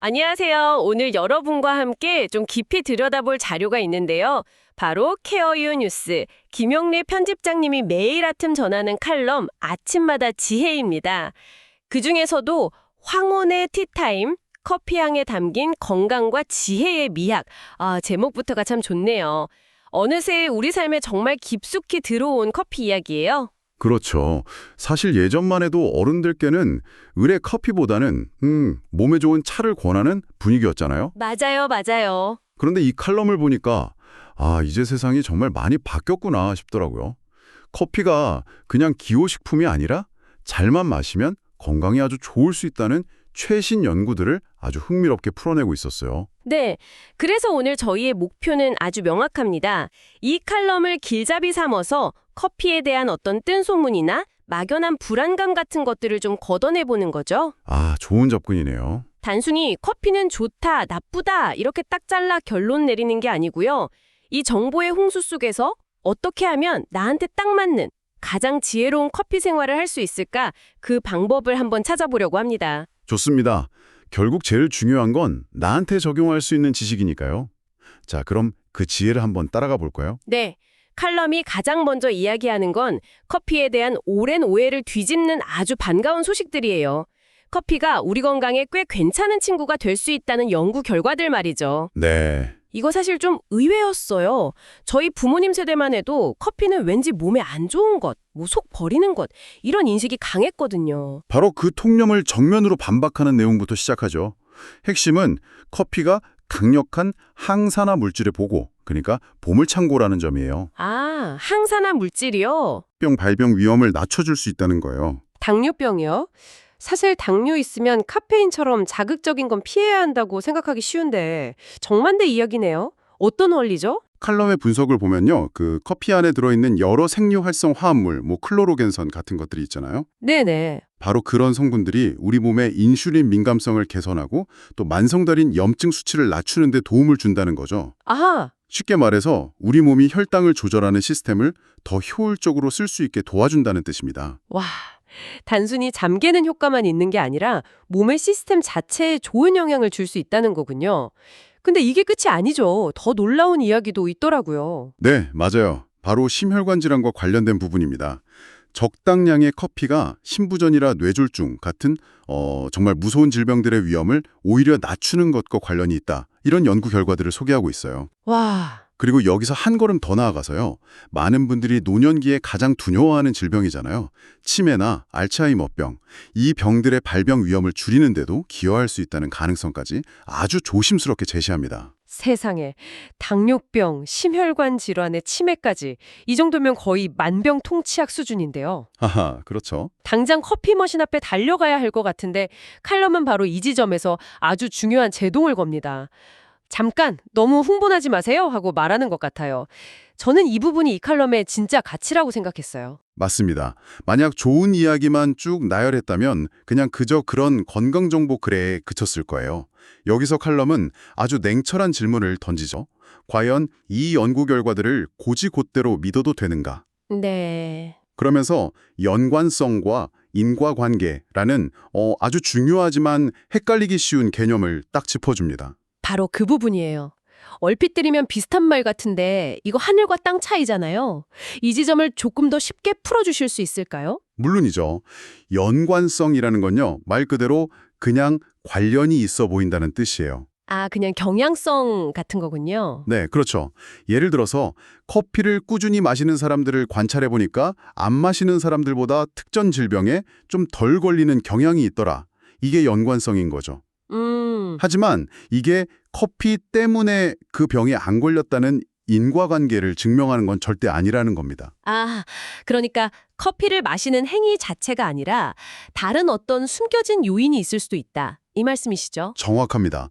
안녕하세요. 오늘 여러분과 함께 좀 깊이 들여다볼 자료가 있는데요. 바로 케어유 뉴스, 김용래 편집장님이 매일 아침 전하는 칼럼 아침마다 지혜입니다. 그중에서도 황혼의 티타임, 커피향에 담긴 건강과 지혜의 미학. 제목부터가 참 좋네요. 어느새 우리 삶에 정말 깊숙이 들어온 커피 이야기예요. 그렇죠. 사실 예전만 해도 어른들께는 을의 커피보다는 몸에 좋은 차를 권하는 분위기였잖아요. 맞아요, 맞아요. 그런데 이 칼럼을 보니까 이제 세상이 정말 많이 바뀌었구나 싶더라고요. 커피가 그냥 기호식품이 아니라 잘만 마시면 건강에 아주 좋을 수 있다는 최신 연구들을 아주 흥미롭게 풀어내고 있었어요. 네, 그래서 오늘 저희의 목표는 아주 명확합니다. 이 칼럼을 길잡이 삼아서 커피에 대한 어떤 뜬소문이나 막연한 불안감 같은 것들을 좀 걷어내보는 거죠. 좋은 접근이네요. 단순히 커피는 좋다, 나쁘다 이렇게 딱 잘라 결론 내리는 게 아니고요. 이 정보의 홍수 속에서 어떻게 하면 나한테 딱 맞는 가장 지혜로운 커피 생활을 할 수 있을까? 그 방법을 한번 찾아보려고 합니다. 좋습니다. 결국 제일 중요한 건 나한테 적용할 수 있는 지식이니까요. 자, 그럼 그 지혜를 한번 따라가 볼까요? 네. 칼럼이 가장 먼저 이야기하는 건 커피에 대한 오랜 오해를 뒤집는 아주 반가운 소식들이에요. 커피가 우리 건강에 꽤 괜찮은 친구가 될 수 있다는 연구 결과들 말이죠. 네. 이거 사실 좀 의외였어요. 저희 부모님 세대만 해도 커피는 왠지 몸에 안 좋은 것, 속 버리는 것, 이런 인식이 강했거든요. 바로 그 통념을 정면으로 반박하는 내용부터 시작하죠. 핵심은 커피가 강력한 항산화 물질의 보고, 그러니까 보물창고라는 점이에요. 항산화 물질이요? 병 발병 위험을 낮춰줄 수 있다는 거예요. 당뇨병이요? 사실 당뇨 있으면 카페인처럼 자극적인 건 피해야 한다고 생각하기 쉬운데 정반대 이야기네요. 어떤 원리죠? 칼럼의 분석을 보면요. 그 커피 안에 들어있는 여러 생류 활성 화합물, 클로로겐선 같은 것들이 있잖아요. 네네. 바로 그런 성분들이 우리 몸의 인슐린 민감성을 개선하고 또 만성달인 염증 수치를 낮추는 데 도움을 준다는 거죠. 아하. 쉽게 말해서 우리 몸이 혈당을 조절하는 시스템을 더 효율적으로 쓸 수 있게 도와준다는 뜻입니다. 와. 단순히 잠개는 효과만 있는 게 아니라 몸의 시스템 자체에 좋은 영향을 줄 수 있다는 거군요. 근데 이게 끝이 아니죠. 더 놀라운 이야기도 있더라고요. 네, 맞아요. 바로 심혈관 질환과 관련된 부분입니다. 적당량의 커피가 심부전이나 뇌졸중 같은 정말 무서운 질병들의 위험을 오히려 낮추는 것과 관련이 있다. 이런 연구 결과들을 소개하고 있어요. 와. 그리고 여기서 한 걸음 더 나아가서요. 많은 분들이 노년기에 가장 두려워하는 질병이잖아요. 치매나 알츠하이머병. 이 병들의 발병 위험을 줄이는데도 기여할 수 있다는 가능성까지 아주 조심스럽게 제시합니다. 세상에. 당뇨병, 심혈관 질환의 치매까지. 이 정도면 거의 만병통치약 수준인데요. 하하, 그렇죠. 당장 커피 머신 앞에 달려가야 할 것 같은데 칼럼은 바로 이 지점에서 아주 중요한 제동을 겁니다. 잠깐 너무 흥분하지 마세요 하고 말하는 것 같아요. 저는 이 부분이 이 칼럼의 진짜 가치라고 생각했어요. 맞습니다. 만약 좋은 이야기만 쭉 나열했다면 그냥 그저 그런 건강정보 글에 그쳤을 거예요. 여기서 칼럼은 아주 냉철한 질문을 던지죠. 과연 이 연구 결과들을 곧이곧대로 믿어도 되는가? 네. 그러면서 연관성과 인과관계라는 아주 중요하지만 헷갈리기 쉬운 개념을 딱 짚어줍니다. 바로 그 부분이에요. 얼핏 들으면 비슷한 말 같은데 이거 하늘과 땅 차이잖아요. 이 지점을 조금 더 쉽게 풀어주실 수 있을까요? 물론이죠. 연관성이라는 건요, 말 그대로 그냥 관련이 있어 보인다는 뜻이에요. 그냥 경향성 같은 거군요. 네, 그렇죠. 예를 들어서 커피를 꾸준히 마시는 사람들을 관찰해 보니까 안 마시는 사람들보다 특정 질병에 좀 덜 걸리는 경향이 있더라. 이게 연관성인 거죠. 하지만 이게 커피 때문에 그 병에 안 걸렸다는 인과관계를 증명하는 건 절대 아니라는 겁니다. 그러니까 커피를 마시는 행위 자체가 아니라 다른 어떤 숨겨진 요인이 있을 수도 있다. 이 말씀이시죠? 정확합니다.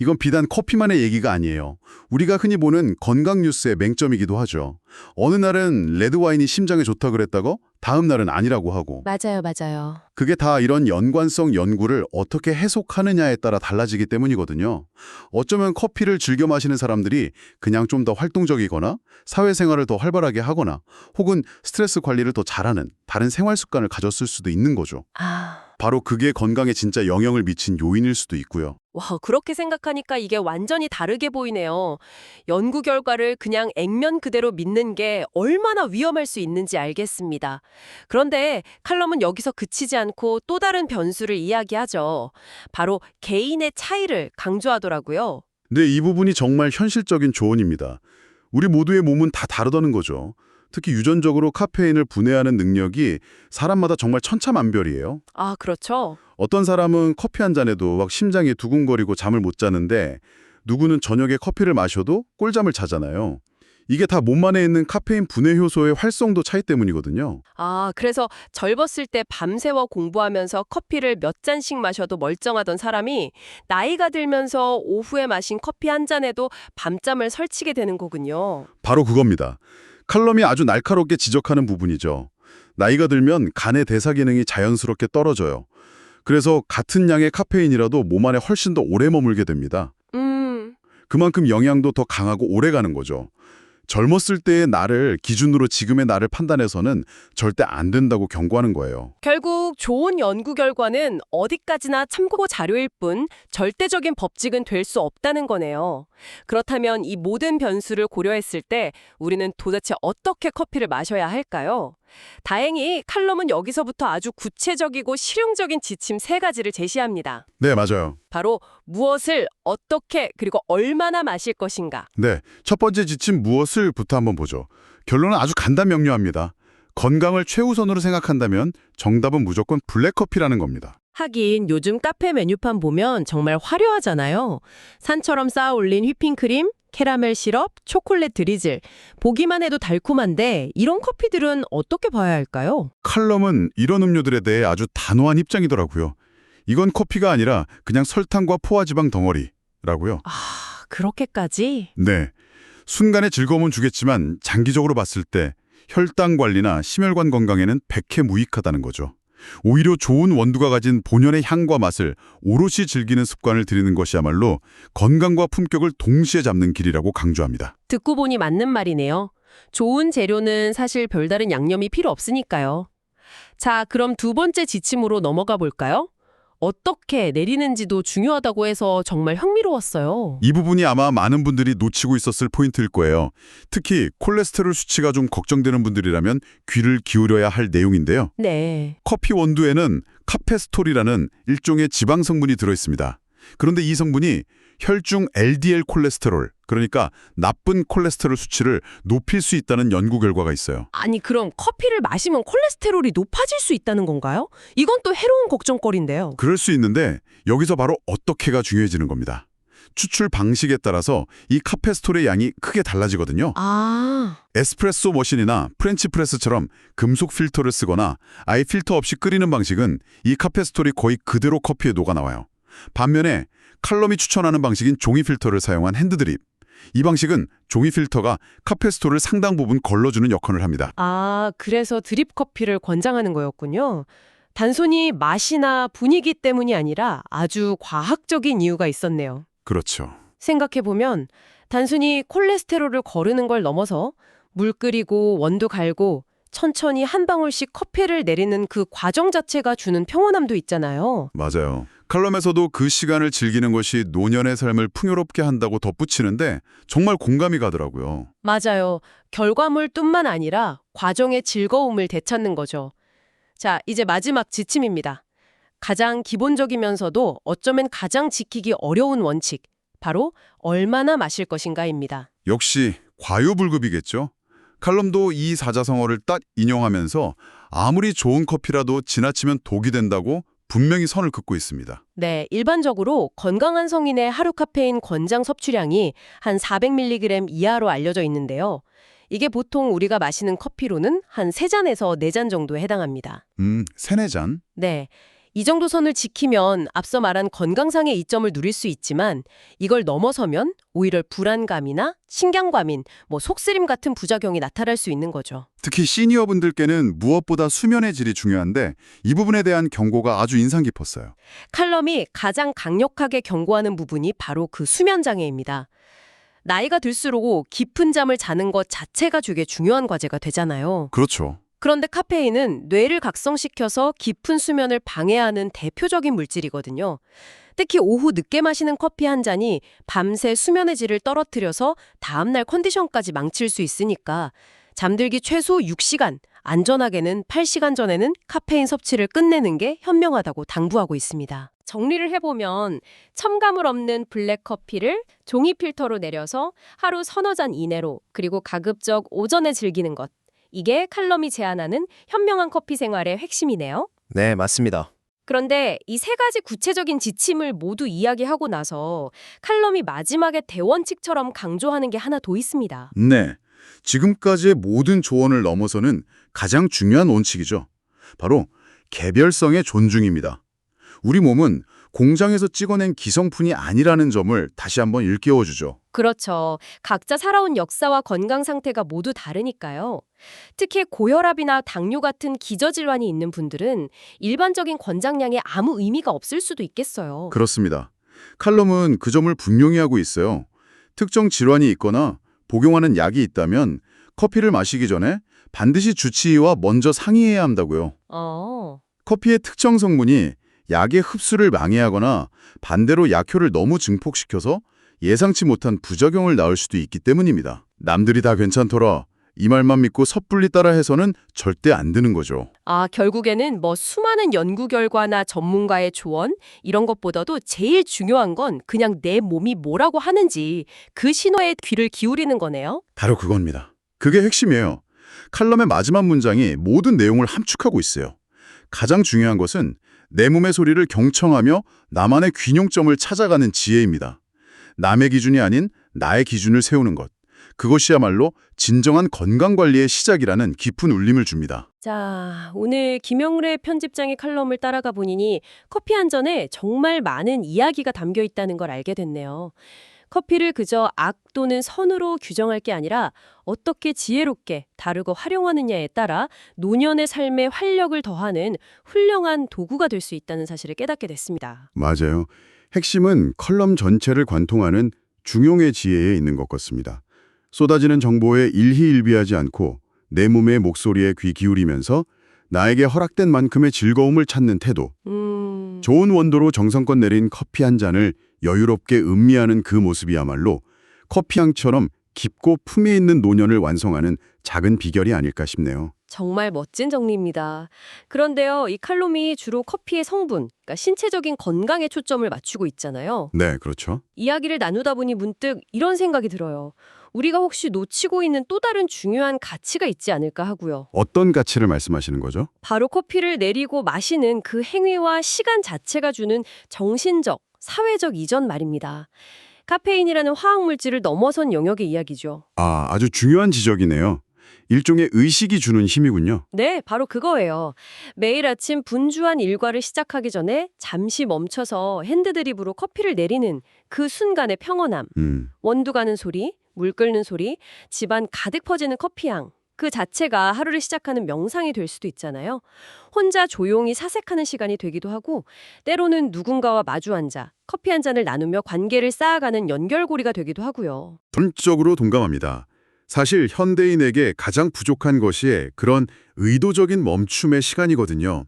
이건 비단 커피만의 얘기가 아니에요. 우리가 흔히 보는 건강 뉴스의 맹점이기도 하죠. 어느 날은 레드와인이 심장에 좋다 그랬다고 다음 날은 아니라고 하고. 맞아요, 맞아요. 그게 다 이런 연관성 연구를 어떻게 해석하느냐에 따라 달라지기 때문이거든요. 어쩌면 커피를 즐겨 마시는 사람들이 그냥 좀 더 활동적이거나 사회생활을 더 활발하게 하거나 혹은 스트레스 관리를 더 잘하는 다른 생활 습관을 가졌을 수도 있는 거죠. 바로 그게 건강에 진짜 영향을 미친 요인일 수도 있고요. 와, 그렇게 생각하니까 이게 완전히 다르게 보이네요. 연구 결과를 그냥 액면 그대로 믿는 게 얼마나 위험할 수 있는지 알겠습니다. 그런데 칼럼은 여기서 그치지 않고 또 다른 변수를 이야기하죠. 바로 개인의 차이를 강조하더라고요. 네, 이 부분이 정말 현실적인 조언입니다. 우리 모두의 몸은 다 다르다는 거죠. 특히 유전적으로 카페인을 분해하는 능력이 사람마다 정말 천차만별이에요. 아, 그렇죠. 어떤 사람은 커피 한 잔에도 막 심장이 두근거리고 잠을 못 자는데 누구는 저녁에 커피를 마셔도 꿀잠을 자잖아요. 이게 다 몸 안에 있는 카페인 분해 효소의 활성도 차이 때문이거든요. 아, 그래서 젊었을 때 밤새워 공부하면서 커피를 몇 잔씩 마셔도 멀쩡하던 사람이 나이가 들면서 오후에 마신 커피 한 잔에도 밤잠을 설치게 되는 거군요. 바로 그겁니다. 칼럼이 아주 날카롭게 지적하는 부분이죠. 나이가 들면 간의 대사 기능이 자연스럽게 떨어져요. 그래서 같은 양의 카페인이라도 몸 안에 훨씬 더 오래 머물게 됩니다. 그만큼 영향도 더 강하고 오래 가는 거죠. 젊었을 때의 나를 기준으로 지금의 나를 판단해서는 절대 안 된다고 경고하는 거예요. 결국 좋은 연구 결과는 어디까지나 참고 자료일 뿐 절대적인 법칙은 될 수 없다는 거네요. 그렇다면 이 모든 변수를 고려했을 때 우리는 도대체 어떻게 커피를 마셔야 할까요? 다행히 칼럼은 여기서부터 아주 구체적이고 실용적인 지침 3가지를 제시합니다. 네, 맞아요. 바로 무엇을 어떻게 그리고 얼마나 마실 것인가. 네, 첫 번째 지침 무엇을부터 한번 보죠. 결론은 아주 간단 명료합니다. 건강을 최우선으로 생각한다면 정답은 무조건 블랙커피라는 겁니다. 하긴 요즘 카페 메뉴판 보면 정말 화려하잖아요. 산처럼 쌓아 올린 휘핑크림, 캐러멜 시럽, 초콜릿 드리즐. 보기만 해도 달콤한데 이런 커피들은 어떻게 봐야 할까요? 칼럼은 이런 음료들에 대해 아주 단호한 입장이더라고요. 이건 커피가 아니라 그냥 설탕과 포화지방 덩어리라고요. 아, 그렇게까지? 네, 순간의 즐거움은 주겠지만 장기적으로 봤을 때 혈당 관리나 심혈관 건강에는 백해무익하다는 거죠. 오히려 좋은 원두가 가진 본연의 향과 맛을 오롯이 즐기는 습관을 들이는 것이야말로 건강과 품격을 동시에 잡는 길이라고 강조합니다. 듣고 보니 맞는 말이네요. 좋은 재료는 사실 별다른 양념이 필요 없으니까요. 자, 그럼 두 번째 지침으로 넘어가 볼까요? 어떻게 내리는지도 중요하다고 해서 정말 흥미로웠어요. 이 부분이 아마 많은 분들이 놓치고 있었을 포인트일 거예요. 특히 콜레스테롤 수치가 좀 걱정되는 분들이라면 귀를 기울여야 할 내용인데요. 네. 커피 원두에는 카페스톨이라는 일종의 지방 성분이 들어있습니다. 그런데 이 성분이 혈중 LDL 콜레스테롤, 그러니까 나쁜 콜레스테롤 수치를 높일 수 있다는 연구 결과가 있어요. 아니, 그럼 커피를 마시면 콜레스테롤이 높아질 수 있다는 건가요? 이건 또 해로운 걱정거리인데요. 그럴 수 있는데 여기서 바로 어떻게가 중요해지는 겁니다. 추출 방식에 따라서 이 카페스톨의 양이 크게 달라지거든요. 아, 에스프레소 머신이나 프렌치 프레스처럼 금속 필터를 쓰거나 아예 필터 없이 끓이는 방식은 이 카페스톨이 거의 그대로 커피에 녹아나와요. 반면에 칼럼이 추천하는 방식인 종이 필터를 사용한 핸드드립. 이 방식은 종이 필터가 카페스톨을 상당 부분 걸러주는 역할을 합니다. 아, 그래서 드립 커피를 권장하는 거였군요. 단순히 맛이나 분위기 때문이 아니라 아주 과학적인 이유가 있었네요. 그렇죠. 생각해보면 단순히 콜레스테롤을 거르는 걸 넘어서 물 끓이고 원두 갈고 천천히 한 방울씩 커피를 내리는 그 과정 자체가 주는 평온함도 있잖아요. 맞아요. 칼럼에서도 그 시간을 즐기는 것이 노년의 삶을 풍요롭게 한다고 덧붙이는데 정말 공감이 가더라고요. 맞아요. 결과물뿐만 아니라 과정의 즐거움을 되찾는 거죠. 자, 이제 마지막 지침입니다. 가장 기본적이면서도 어쩌면 가장 지키기 어려운 원칙. 바로 얼마나 마실 것인가입니다. 역시 과유불급이겠죠. 칼럼도 이 사자성어를 딱 인용하면서 아무리 좋은 커피라도 지나치면 독이 된다고 분명히 선을 긋고 있습니다. 네, 일반적으로 건강한 성인의 하루 카페인 권장 섭취량이 한 400mg 이하로 알려져 있는데요. 이게 보통 우리가 마시는 커피로는 한 3잔에서 4잔 정도에 해당합니다. 3-4잔? 네. 이 정도 선을 지키면 앞서 말한 건강상의 이점을 누릴 수 있지만 이걸 넘어서면 오히려 불안감이나 신경과민, 속쓰림 같은 부작용이 나타날 수 있는 거죠. 특히 시니어분들께는 무엇보다 수면의 질이 중요한데 이 부분에 대한 경고가 아주 인상 깊었어요. 칼럼이 가장 강력하게 경고하는 부분이 바로 그 수면 장애입니다. 나이가 들수록 깊은 잠을 자는 것 자체가 되게 중요한 과제가 되잖아요. 그렇죠. 그런데 카페인은 뇌를 각성시켜서 깊은 수면을 방해하는 대표적인 물질이거든요. 특히 오후 늦게 마시는 커피 한 잔이 밤새 수면의 질을 떨어뜨려서 다음날 컨디션까지 망칠 수 있으니까 잠들기 최소 6시간, 안전하게는 8시간 전에는 카페인 섭취를 끝내는 게 현명하다고 당부하고 있습니다. 정리를 해보면 첨가물 없는 블랙커피를 종이 필터로 내려서 하루 서너 잔 이내로 그리고 가급적 오전에 즐기는 것. 이게 칼럼이 제안하는 현명한 커피 생활의 핵심이네요. 네, 맞습니다. 그런데 이 세 가지 구체적인 지침을 모두 이야기하고 나서 칼럼이 마지막에 대원칙처럼 강조하는 게 하나 더 있습니다. 네. 지금까지의 모든 조언을 넘어서는 가장 중요한 원칙이죠. 바로 개별성의 존중입니다. 우리 몸은 공장에서 찍어낸 기성품이 아니라는 점을 다시 한번 일깨워주죠. 그렇죠. 각자 살아온 역사와 건강 상태가 모두 다르니까요. 특히 고혈압이나 당뇨 같은 기저질환이 있는 분들은 일반적인 권장량에 아무 의미가 없을 수도 있겠어요. 그렇습니다. 칼럼은 그 점을 분명히 하고 있어요. 특정 질환이 있거나 복용하는 약이 있다면 커피를 마시기 전에 반드시 주치의와 먼저 상의해야 한다고요. 커피의 특정 성분이 약의 흡수를 방해하거나 반대로 약효를 너무 증폭시켜서 예상치 못한 부작용을 낳을 수도 있기 때문입니다. 남들이 다 괜찮더라. 이 말만 믿고 섣불리 따라해서는 절대 안 되는 거죠. 결국에는 수많은 연구 결과나 전문가의 조언 이런 것보다도 제일 중요한 건 그냥 내 몸이 뭐라고 하는지 그 신호에 귀를 기울이는 거네요. 바로 그겁니다. 그게 핵심이에요. 칼럼의 마지막 문장이 모든 내용을 함축하고 있어요. 가장 중요한 것은 내 몸의 소리를 경청하며 나만의 균형점을 찾아가는 지혜입니다. 남의 기준이 아닌 나의 기준을 세우는 것. 그것이야말로 진정한 건강관리의 시작이라는 깊은 울림을 줍니다. 자, 오늘 김영래 편집장의 칼럼을 따라가 보니 커피 한 잔에 정말 많은 이야기가 담겨 있다는 걸 알게 됐네요. 커피를 그저 악 또는 선으로 규정할 게 아니라 어떻게 지혜롭게 다르고 활용하느냐에 따라 노년의 삶에 활력을 더하는 훌륭한 도구가 될 수 있다는 사실을 깨닫게 됐습니다. 맞아요. 핵심은 컬럼 전체를 관통하는 중용의 지혜에 있는 것 같습니다. 쏟아지는 정보에 일희일비하지 않고 내 몸의 목소리에 귀 기울이면서 나에게 허락된 만큼의 즐거움을 찾는 태도. 좋은 원도로 정성껏 내린 커피 한 잔을 여유롭게 음미하는 그 모습이야말로 커피향처럼 깊고 품위 있는 노년을 완성하는 작은 비결이 아닐까 싶네요. 정말 멋진 정리입니다. 그런데요, 이 칼럼이 주로 커피의 성분, 그러니까 신체적인 건강에 초점을 맞추고 있잖아요. 네, 그렇죠. 이야기를 나누다 보니 문득 이런 생각이 들어요. 우리가 혹시 놓치고 있는 또 다른 중요한 가치가 있지 않을까 하고요. 어떤 가치를 말씀하시는 거죠? 바로 커피를 내리고 마시는 그 행위와 시간 자체가 주는 정신적, 사회적 이전 말입니다. 카페인이라는 화학물질을 넘어선 영역의 이야기죠. 아주 중요한 지적이네요. 일종의 의식이 주는 힘이군요. 네, 바로 그거예요. 매일 아침 분주한 일과를 시작하기 전에 잠시 멈춰서 핸드드립으로 커피를 내리는 그 순간의 평온함. 원두 가는 소리, 물 끓는 소리, 집안 가득 퍼지는 커피향. 그 자체가 하루를 시작하는 명상이 될 수도 있잖아요. 혼자 조용히 사색하는 시간이 되기도 하고 때로는 누군가와 마주 앉아 커피 한 잔을 나누며 관계를 쌓아가는 연결고리가 되기도 하고요. 전적으로 동감합니다. 사실 현대인에게 가장 부족한 것이 그런 의도적인 멈춤의 시간이거든요.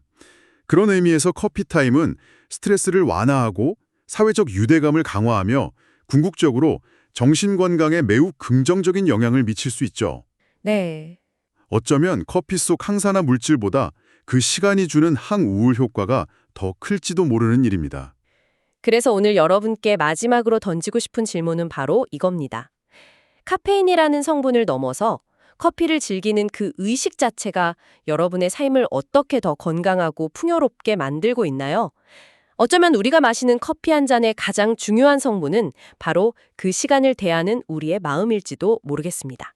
그런 의미에서 커피타임은 스트레스를 완화하고 사회적 유대감을 강화하며 궁극적으로 정신건강에 매우 긍정적인 영향을 미칠 수 있죠. 네. 어쩌면 커피 속 항산화 물질보다 그 시간이 주는 항우울 효과가 더 클지도 모르는 일입니다. 그래서 오늘 여러분께 마지막으로 던지고 싶은 질문은 바로 이겁니다. 카페인이라는 성분을 넘어서 커피를 즐기는 그 의식 자체가 여러분의 삶을 어떻게 더 건강하고 풍요롭게 만들고 있나요? 어쩌면 우리가 마시는 커피 한 잔의 가장 중요한 성분은 바로 그 시간을 대하는 우리의 마음일지도 모르겠습니다.